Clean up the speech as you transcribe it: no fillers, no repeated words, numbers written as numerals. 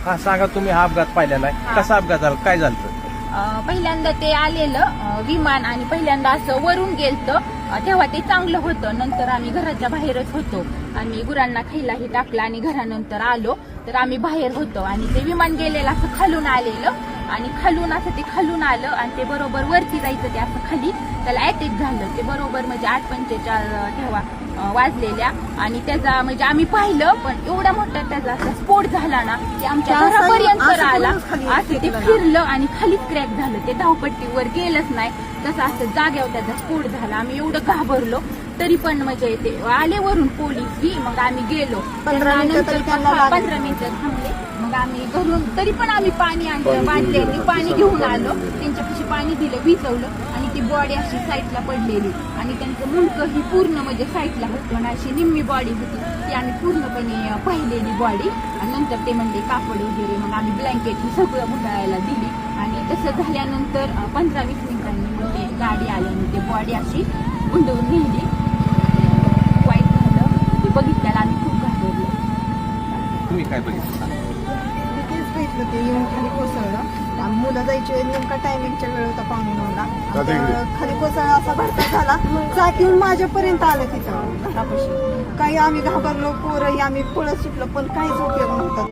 हा सांगा, तुम्ही हा अपघात पाहिलेला आहे, कसा अपघात झाला, काय झालं? पहिल्यांदा ते आलेलं विमान आणि पहिल्यांदा असं वरून गेलतं, तेव्हा ते चांगलं होतं. नंतर आम्ही घराच्या बाहेरच होतो, आम्ही गुरांना खायलाही टाकलं आणि घरानंतर आलो तर आम्ही बाहेर होतो आणि ते विमान गेलेलं असं खालून आलेलं आणि खालून असं ते खालून आलं आणि ते बरोबर वरती जायचं ते असं खाली त्याला अटॅक झालं. ते बरोबर म्हणजे 8:45 तेव्हा वाजलेल्या आणि त्याचा म्हणजे आम्ही पाहिलं पण एवढा मोठा त्याचा असा स्फोट झाला ना की आमच्या घरापर्यंत आला, असं ते फिरलं आणि खालीच क्रॅक झालं. ते धावपट्टीवर गेलंच नाही, तसं असं जाग्यावर त्याचा स्फोट झाला. आम्ही एवढं घाबरलो तरी पण म्हणजे ते आले वरून पोलीस बी, मग आम्ही गेलो 15 मिनिटं थांबले. मग आम्ही घरून तरी पण आम्ही पाणी आणलं, बाटल्यांनी पाणी घेऊन आलो, त्यांच्यापाशी पाणी दिलं, विचवलं आणि ती बॉडी अशी साईडला पडलेली आणि त्यांचं मुंडकं ही पूर्ण म्हणजे साईडला होतं आणि अशी निम्मी बॉडी होती ती आम्ही पूर्णपणे पाहिलेली बॉडी. आणि नंतर ते म्हणले कापड वगैरे, मग आम्ही ब्लँकेट ही सगळं घुटाळायला दिली आणि तसं झाल्यानंतर 15-20 मिनिटांनी मग ते गाडी आल्याने ते बॉडी अशी गुंडवून नेली. वाईट झालं ते बघितल्याला आम्ही खूप घाबरलो. तुम्ही काय बघितलं? ते येऊन खाली कोसळलं. मुलं जायचे नेमका टायमिंगच्या वेळ होता 8:45ला. खाली कोसळला असा भरता झाला, चाक येऊन माझ्यापर्यंत आलं तिथं घरापाशी. काही आम्ही घाबरलो, पोरही आम्ही पळत सुटलो पण काहीच उपयोग नव्हता.